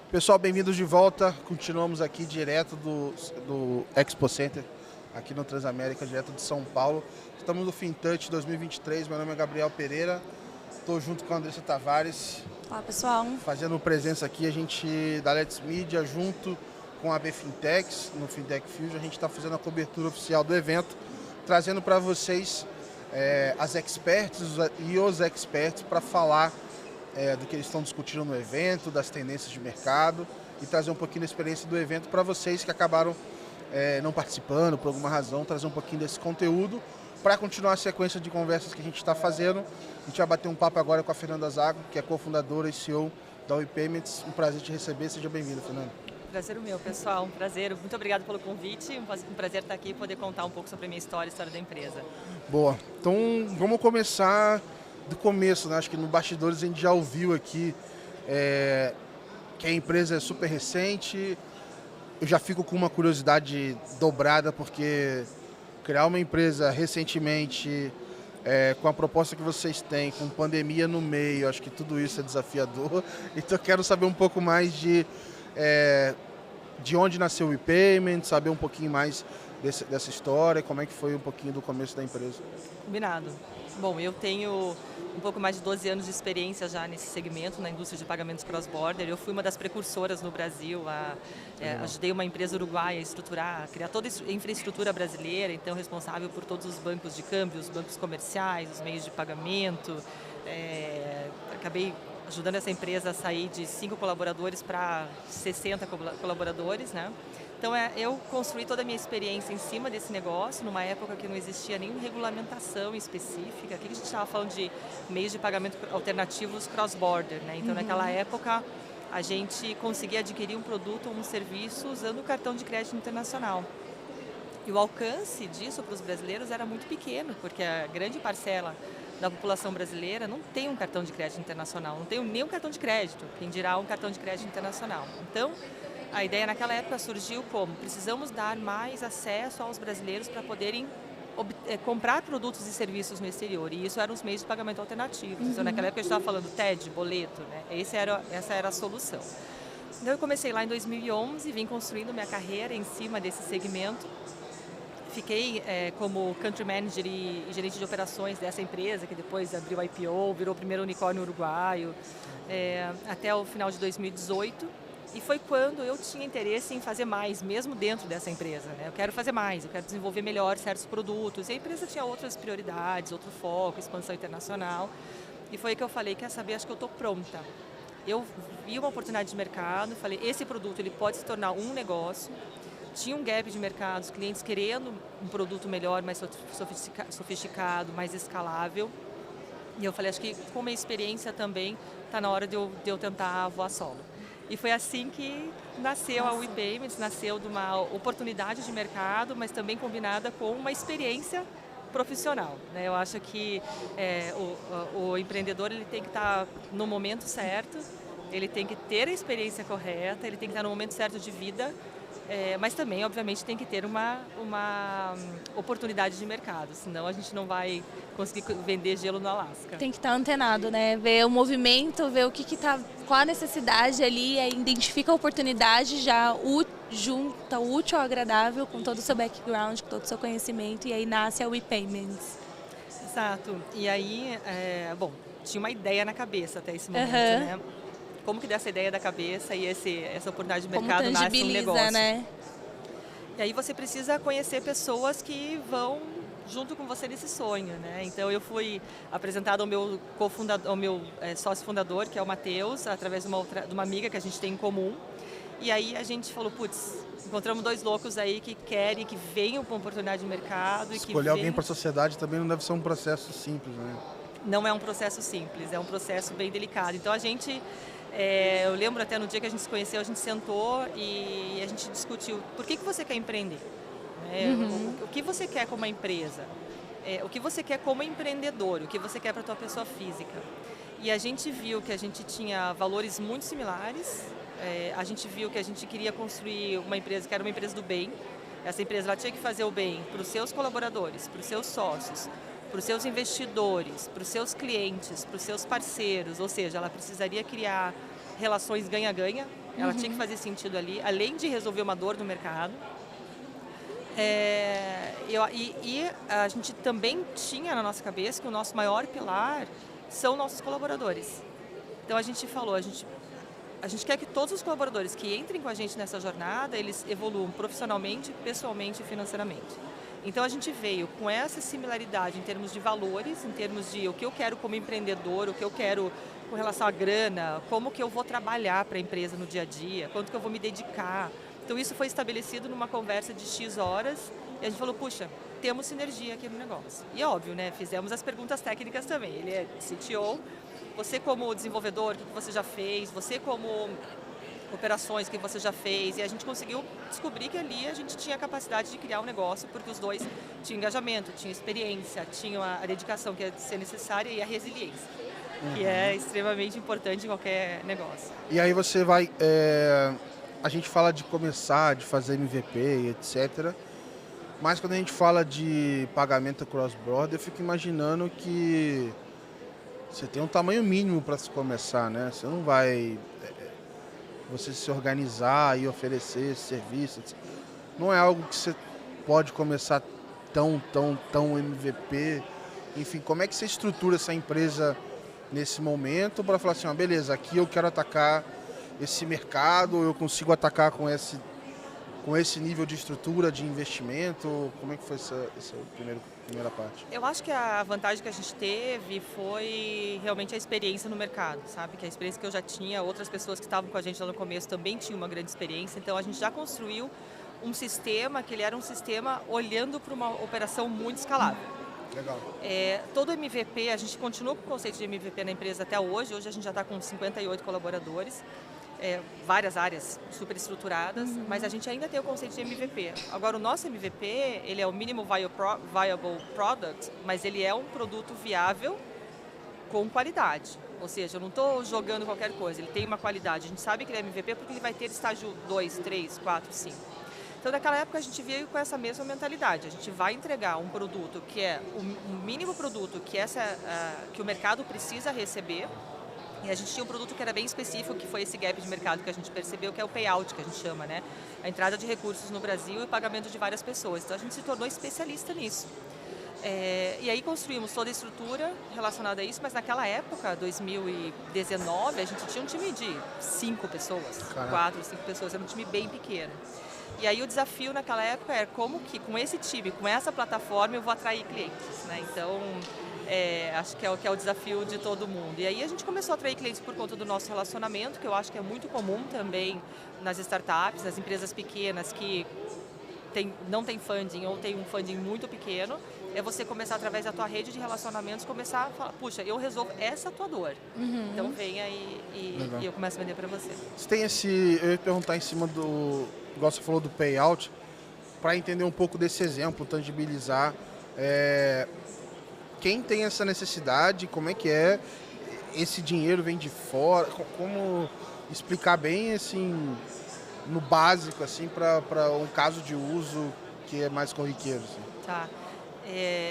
Pessoal, bem-vindos de volta. Continuamos aqui direto do Expo Center, aqui no Transamérica, direto de São Paulo. Estamos no FinTouch 2023. Meu nome é Gabriel Pereira. Estou junto com a Andressa Tavares. Olá, pessoal. Fazendo presença aqui, a gente da Let's Media, junto com a B Fintechs, no Fintech Fusion, a gente está fazendo a cobertura oficial do evento, trazendo para vocês as experts e os experts para falar do que eles estão discutindo no evento, das tendências de mercado e trazer um pouquinho da experiência do evento para vocês que acabaram não participando por alguma razão, trazer um pouquinho desse conteúdo para continuar a sequência de conversas que a gente está fazendo. A gente vai bater um papo agora com a Fernanda Zago, que é cofundadora e CEO da WePayments. Um prazer te receber, seja bem-vinda, Fernanda. Prazer o meu, pessoal. Um prazer. Muito obrigado pelo convite. Um prazer estar aqui e poder contar um pouco sobre a minha história, a história da empresa. Boa. Então, vamos começar do começo, né? Acho que no bastidores a gente já ouviu aqui que a empresa é super recente. Eu já fico com uma curiosidade dobrada, porque criar uma empresa recentemente, com a proposta que vocês têm, com pandemia no meio, acho que tudo isso é desafiador. Então eu quero saber um pouco mais de onde nasceu o WePayment, saber um pouquinho mais dessa história, como é que foi um pouquinho do começo da empresa. Combinado. Bom, eu tenho um pouco mais de 12 anos de experiência já nesse segmento, na indústria de pagamentos cross-border. Eu fui uma das precursoras no Brasil, ajudei uma empresa uruguaia a estruturar, a criar toda a infraestrutura brasileira, então responsável por todos os bancos de câmbio, os bancos comerciais, os meios de pagamento. Acabei ajudando essa empresa a sair de 5 colaboradores para 60 colaboradores, né? Então, eu construí toda a minha experiência em cima desse negócio, numa época que não existia nenhuma regulamentação específica. Aqui a gente estava falando de meios de pagamento alternativos cross-border, né? Então, naquela época, a gente conseguia adquirir um produto ou um serviço usando o cartão de crédito internacional. E o alcance disso para os brasileiros era muito pequeno, porque a grande parcela da população brasileira não tem um cartão de crédito internacional, não tem nem um cartão de crédito, quem dirá um cartão de crédito internacional. Então, a ideia naquela época surgiu como: precisamos dar mais acesso aos brasileiros para poderem comprar produtos e serviços no exterior, e isso eram os meios de pagamento alternativos. Então, naquela época a gente estava falando TED, boleto, né? Essa era a solução. Então eu comecei lá em 2011, vim construindo minha carreira em cima desse segmento. Fiquei como country manager e gerente de operações dessa empresa, que depois abriu IPO, virou o primeiro unicórnio uruguaio, até o final de 2018. E foi quando eu tinha interesse em fazer mais, mesmo dentro dessa empresa, né? Eu quero fazer mais, eu quero desenvolver melhor certos produtos. E a empresa tinha outras prioridades, outro foco, expansão internacional. E foi aí que eu falei: quer saber, acho que eu estou pronta. Eu vi uma oportunidade de mercado, falei: esse produto ele pode se tornar um negócio. Tinha um gap de mercado, os clientes querendo um produto melhor, mais sofisticado, mais escalável. E eu falei: acho que com a minha experiência também está na hora de eu tentar voar solo. E foi assim que nasceu a WePayments, nasceu de uma oportunidade de mercado, mas também combinada com uma experiência profissional, né? Eu acho que o empreendedor ele tem que estar no momento certo, ele tem que ter a experiência correta, ele tem que estar no momento certo de vida, mas também, obviamente, tem que ter uma oportunidade de mercado, senão a gente não vai conseguir vender gelo no Alasca. Tem que estar antenado, né? Ver o movimento, ver qual a necessidade ali, identifica a oportunidade, já junta o útil ao agradável com todo o seu background, com todo o seu conhecimento, e aí nasce a WePayments. Exato. E aí, tinha uma ideia na cabeça até esse momento, né? Como que dessa ideia da cabeça e essa oportunidade de mercado nasce um negócio. Né? E aí você precisa conhecer pessoas que vão junto com você nesse sonho, né? Então eu fui apresentada ao meu sócio fundador, que é o Matheus, através de uma amiga que a gente tem em comum. E aí a gente falou: putz, encontramos dois loucos aí que querem, que venham com oportunidade de mercado. Escolher alguém para a sociedade também não deve ser um processo simples, né? Não é um processo simples, é um processo bem delicado. Então a gente... eu lembro até no dia que a gente se conheceu, a gente sentou e a gente discutiu: por que você quer empreender? O que você quer como empresa? O que você quer como empreendedor? O que você quer para a tua pessoa física? E a gente viu que a gente tinha valores muito similares, a gente viu que a gente queria construir uma empresa que era uma empresa do bem. Essa empresa ela tinha que fazer o bem para os seus colaboradores, para os seus sócios, para os seus investidores, para os seus clientes, para os seus parceiros, ou seja, ela precisaria criar relações ganha-ganha, ela tinha que fazer sentido ali, além de resolver uma dor no mercado. E a gente também tinha na nossa cabeça que o nosso maior pilar são nossos colaboradores. Então a gente falou, a gente quer que todos os colaboradores que entrem com a gente nessa jornada, eles evoluam profissionalmente, pessoalmente e financeiramente. Então a gente veio com essa similaridade em termos de valores, em termos de o que eu quero como empreendedor, o que eu quero com relação à grana, como que eu vou trabalhar para a empresa no dia a dia, quanto que eu vou me dedicar. Então isso foi estabelecido numa conversa de X horas e a gente falou, puxa, temos sinergia aqui no negócio. E é óbvio, né? Fizemos as perguntas técnicas também. Ele é CTO, você como desenvolvedor, o que você já fez? Você como operações, o que você já fez? E a gente conseguiu descobrir que ali a gente tinha a capacidade de criar um negócio, porque os dois tinham engajamento, tinham experiência, tinham a dedicação que é ser necessária e a resiliência, que é extremamente importante em qualquer negócio. E aí você vai... a gente fala de começar, de fazer MVP e etc. Mas quando a gente fala de pagamento cross-border, eu fico imaginando que você tem um tamanho mínimo para se começar, né? Você não vai... você se organizar e oferecer esse serviço. Não é algo que você pode começar tão MVP. Enfim, como é que você estrutura essa empresa nesse momento para falar assim, beleza, aqui eu quero atacar esse mercado, eu consigo atacar com esse nível de estrutura, de investimento? Como é que foi essa primeira parte? Eu acho que a vantagem que a gente teve foi realmente a experiência no mercado, sabe? Que a experiência que eu já tinha, outras pessoas que estavam com a gente lá no começo também tinham uma grande experiência, então a gente já construiu um sistema que ele era um sistema olhando para uma operação muito escalável. Legal. Todo MVP, a gente continua com o conceito de MVP na empresa até hoje a gente já está com 58 colaboradores, várias áreas super estruturadas, mas a gente ainda tem o conceito de MVP. Agora, o nosso MVP, ele é o Minimum Viable Product, mas ele é um produto viável com qualidade. Ou seja, eu não estou jogando qualquer coisa, ele tem uma qualidade. A gente sabe que ele é MVP porque ele vai ter estágio 2, 3, 4, 5. Então, naquela época, a gente veio com essa mesma mentalidade. A gente vai entregar um produto que é o mínimo produto que o mercado precisa receber. E a gente tinha um produto que era bem específico, que foi esse gap de mercado que a gente percebeu, que é o payout, que a gente chama, né? A entrada de recursos no Brasil e o pagamento de várias pessoas. Então, a gente se tornou especialista nisso. E aí construímos toda a estrutura relacionada a isso, mas naquela época, 2019, a gente tinha um time de 5 pessoas, 4, 5 pessoas, era um time bem pequeno. E aí o desafio naquela época era como que com esse time, com essa plataforma, eu vou atrair clientes, né? Então, acho que é o desafio de todo mundo. E aí a gente começou a atrair clientes por conta do nosso relacionamento, que eu acho que é muito comum também nas startups, nas empresas pequenas que não tem funding ou tem um funding muito pequeno, é você começar através da tua rede de relacionamentos, começar a falar, puxa, eu resolvo essa tua dor. Então venha e eu começo a vender para você. Você tem eu ia perguntar em cima igual você falou do payout, para entender um pouco desse exemplo, tangibilizar quem tem essa necessidade, como é que esse dinheiro vem de fora, como explicar bem assim, no básico, assim, para um caso de uso que é mais corriqueiro. Assim. Tá.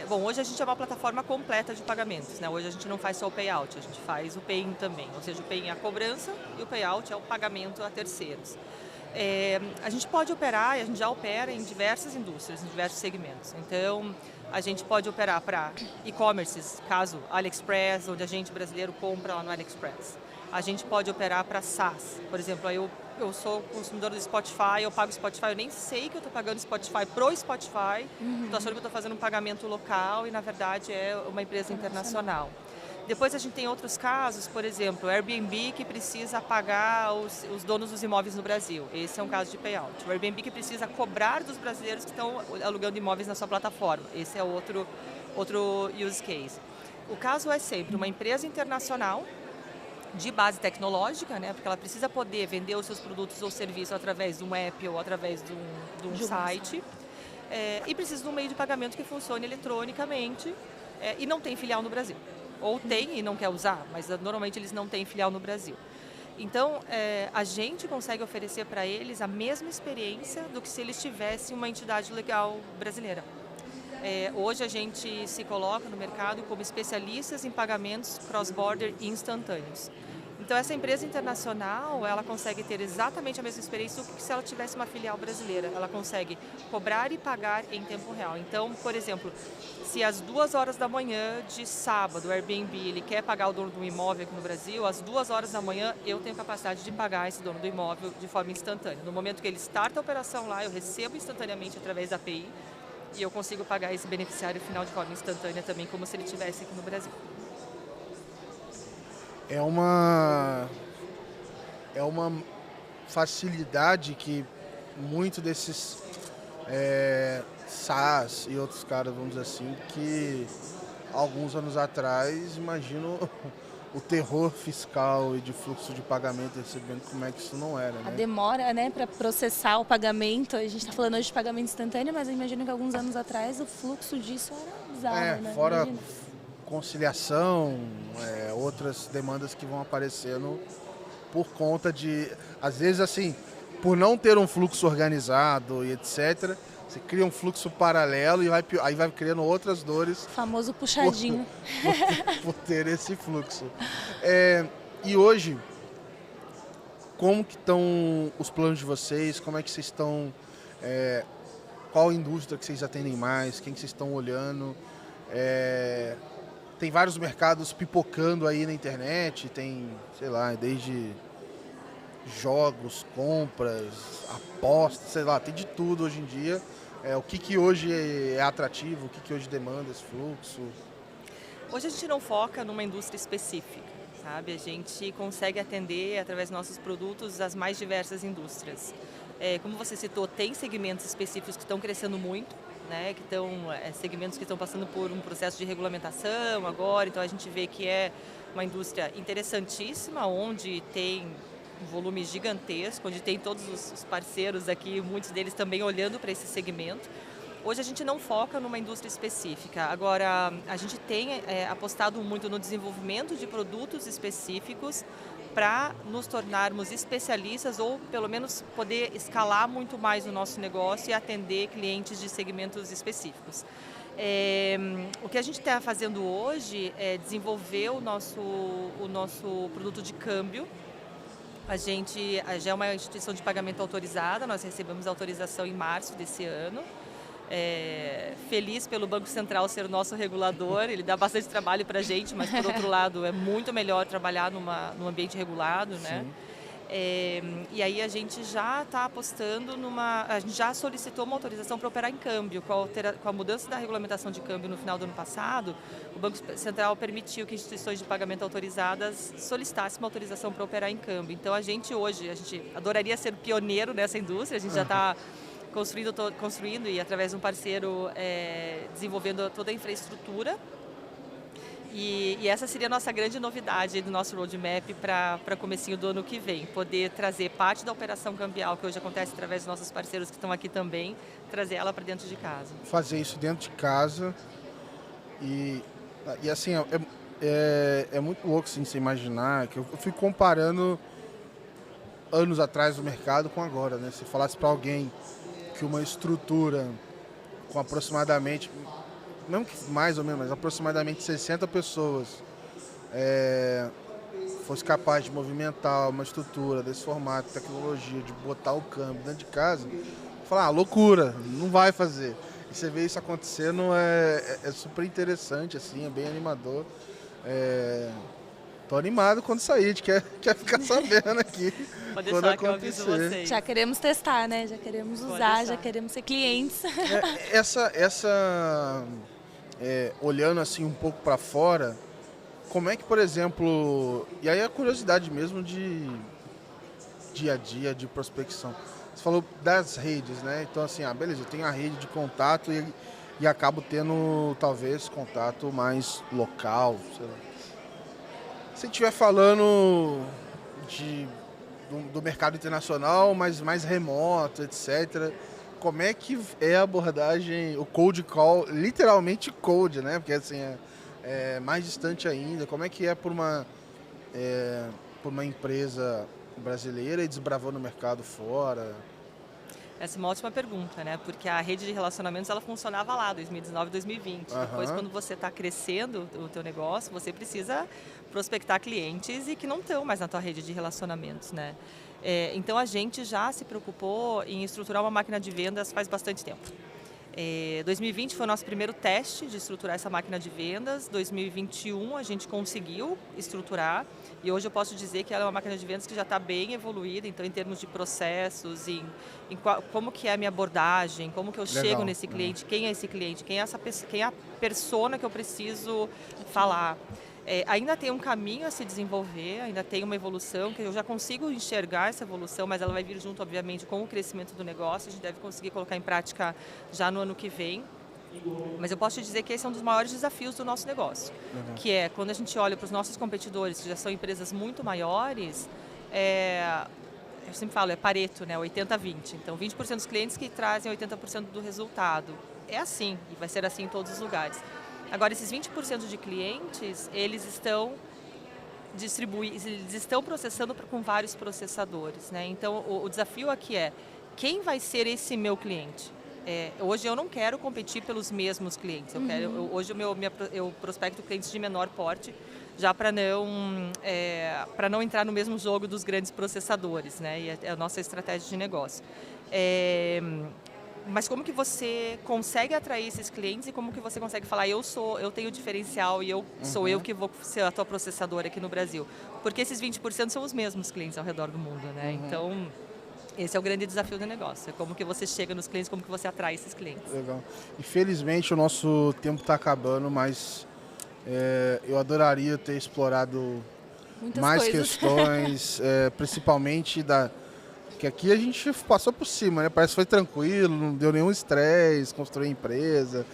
Bom, hoje a gente é uma plataforma completa de pagamentos, né? Hoje a gente não faz só o payout, a gente faz o pay-in também. Ou seja, o pay-in é a cobrança e o payout é o pagamento a terceiros. A gente pode operar, e a gente já opera em diversas indústrias, em diversos segmentos. Então, a gente pode operar para e-commerces, caso AliExpress, onde a gente brasileiro compra lá no AliExpress. A gente pode operar para SaaS. Por exemplo, eu sou consumidor do Spotify, eu pago o Spotify, eu nem sei que eu estou pagando Spotify pro Spotify, estou achando que eu estou fazendo um pagamento local e, na verdade, é uma empresa internacional. Depois a gente tem outros casos, por exemplo, o Airbnb que precisa pagar os donos dos imóveis no Brasil. Esse é um caso de payout. O Airbnb que precisa cobrar dos brasileiros que estão alugando imóveis na sua plataforma. Esse é outro use case. O caso é sempre uma empresa internacional de base tecnológica, né? Porque ela precisa poder vender os seus produtos ou serviços através de um app ou através de um site. E precisa de um meio de pagamento que funcione eletronicamente e não tem filial no Brasil. Ou tem e não quer usar, mas normalmente eles não têm filial no Brasil. Então, a gente consegue oferecer para eles a mesma experiência do que se eles tivessem uma entidade legal brasileira. Hoje a gente se coloca no mercado como especialistas em pagamentos cross-border instantâneos. Então, essa empresa internacional, ela consegue ter exatamente a mesma experiência do que se ela tivesse uma filial brasileira. Ela consegue cobrar e pagar em tempo real. Então, por exemplo, se às 2 horas da manhã de sábado o Airbnb ele quer pagar o dono do imóvel aqui no Brasil, às 2 horas da manhã eu tenho capacidade de pagar esse dono do imóvel de forma instantânea. No momento que ele starta a operação lá, eu recebo instantaneamente através da API e eu consigo pagar esse beneficiário final de forma instantânea também, como se ele estivesse aqui no Brasil. É uma facilidade que muito desses SaaS e outros caras, vamos dizer assim, que alguns anos atrás, imagino o terror fiscal e de fluxo de pagamento e recebimento, como é que isso não era, A né? demora, né, para processar o pagamento, a gente está falando hoje de pagamento instantâneo, mas eu imagino que alguns anos atrás o fluxo disso era bizarro, né? Fora Imagina. conciliação, outras demandas que vão aparecendo por conta de, às vezes assim, por não ter um fluxo organizado e etc., você cria um fluxo paralelo e aí vai criando outras dores O famoso puxadinho. por ter esse fluxo. E hoje, como que estão os planos de vocês? Como é que vocês estão? Qual indústria que vocês atendem mais? Quem que vocês estão olhando? Tem vários mercados pipocando aí na internet, tem, sei lá, desde jogos, compras, apostas, sei lá, tem de tudo hoje em dia. O que hoje é atrativo, o que hoje demanda esse fluxo? Hoje a gente não foca numa indústria específica, sabe? A gente consegue atender, através dos nossos produtos, as mais diversas indústrias. Como você citou, tem segmentos específicos que estão crescendo muito, né? Que estão, segmentos que estão passando por um processo de regulamentação agora, então a gente vê que é uma indústria interessantíssima, onde tem um volume gigantesco, onde tem todos os parceiros aqui, muitos deles também olhando para esse segmento. Hoje a gente não foca numa indústria específica, agora a gente tem apostado muito no desenvolvimento de produtos específicos para nos tornarmos especialistas ou pelo menos poder escalar muito mais o nosso negócio e atender clientes de segmentos específicos. O que a gente está fazendo hoje é desenvolver o nosso produto de câmbio. A gente já é uma instituição de pagamento autorizada, nós recebemos a autorização em março desse ano. Feliz pelo Banco Central ser o nosso regulador, ele dá bastante trabalho para a gente, mas por outro lado é muito melhor trabalhar num ambiente regulado, né? E aí a gente já está apostando a gente já solicitou uma autorização para operar em câmbio. Com a mudança da regulamentação de câmbio no final do ano passado, o Banco Central permitiu que instituições de pagamento autorizadas solicitassem uma autorização para operar em câmbio. Então a gente adoraria ser pioneiro nessa indústria, a gente já está construindo e através de um parceiro desenvolvendo toda a infraestrutura. E essa seria a nossa grande novidade do nosso roadmap para comecinho do ano que vem. Poder trazer parte da operação cambial, que hoje acontece através dos nossos parceiros que estão aqui também, trazer ela para dentro de casa. Fazer isso dentro de casa e assim, é muito louco assim, você imaginar que eu fui comparando anos atrás o mercado com agora, né? Se falasse para alguém que uma estrutura com aproximadamente, não que mais ou menos, mas aproximadamente 60 pessoas fosse capaz de movimentar uma estrutura desse formato, tecnologia, de botar o câmbio dentro de casa, falar, loucura, não vai fazer. E você vê isso acontecendo, é super interessante, assim, é bem animador. Tô animado quando sair, a gente quer ficar sabendo aqui. Pode quando deixar que eu aviso vocês. Já queremos testar, né? Já queremos usar, já queremos ser clientes. Olhando assim um pouco para fora, como é que, por exemplo, e aí a curiosidade mesmo de dia a dia, de prospecção. Você falou das redes, né? Então assim, beleza, eu tenho a rede de contato e acabo tendo talvez contato mais local, sei lá. Se estiver falando do mercado internacional, mas mais remoto, etc., como é que é a abordagem, o cold call, literalmente cold, né? Porque assim, é mais distante ainda. Como é que é por uma empresa brasileira e desbravando o mercado fora? Essa é uma ótima pergunta, né? Porque a rede de relacionamentos ela funcionava lá, 2019, 2020. Depois, quando você está crescendo o teu negócio, você precisa prospectar clientes e que não estão mais na tua rede de relacionamentos, né? Então, a gente já se preocupou em estruturar uma máquina de vendas faz bastante tempo. 2020 foi o nosso primeiro teste de estruturar essa máquina de vendas. 2021 a gente conseguiu estruturar e hoje eu posso dizer que ela é uma máquina de vendas que já está bem evoluída, então em termos de processos, como que é a minha abordagem, como que eu chego nesse cliente, quem é esse cliente, quem é a persona que eu preciso falar. Ainda tem um caminho a se desenvolver, ainda tem uma evolução, que eu já consigo enxergar essa evolução, mas ela vai vir junto, obviamente, com o crescimento do negócio. A gente deve conseguir colocar em prática já no ano que vem. Mas eu posso te dizer que esse é um dos maiores desafios do nosso negócio, que é quando a gente olha para os nossos competidores, que já são empresas muito maiores, eu sempre falo, é Pareto, né, 80-20. Então, 20% dos clientes que trazem 80% do resultado. É assim, e vai ser assim em todos os lugares. Agora, esses 20% de clientes, eles estão processando com vários processadores, né? Então, o desafio aqui é, quem vai ser esse meu cliente? Hoje eu não quero competir pelos mesmos clientes. Hoje eu prospecto clientes de menor porte, já para não entrar no mesmo jogo dos grandes processadores, né? E é a nossa estratégia de negócio. Mas como que você consegue atrair esses clientes e como que você consegue falar, eu tenho diferencial e sou eu que vou ser a tua processadora aqui no Brasil? Porque esses 20% são os mesmos clientes ao redor do mundo, né? Então, esse é o grande desafio do negócio. É como que você chega nos clientes, como que você atrai esses clientes. Legal. Infelizmente, o nosso tempo está acabando, mas eu adoraria ter explorado Muitas mais coisas. questões, principalmente que aqui a gente passou por cima, né? Parece que foi tranquilo, não deu nenhum estresse, construir empresa.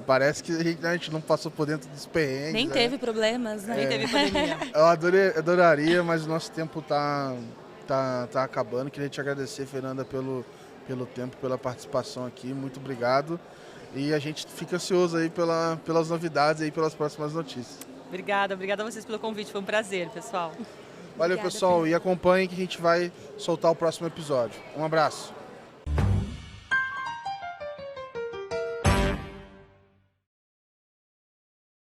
Parece que a gente não passou por dentro dos perrengues. Nem teve problemas, né? Nem teve pandemia. Eu adoraria, mas o nosso tempo tá acabando. Queria te agradecer, Fernanda, pelo tempo, pela participação aqui. Muito obrigado. E a gente fica ansioso aí pelas novidades aí, pelas próximas notícias. Obrigada a vocês pelo convite. Foi um prazer, pessoal. Valeu, Obrigada, pessoal. Pedro. E acompanhem que a gente vai soltar o próximo episódio. Um abraço.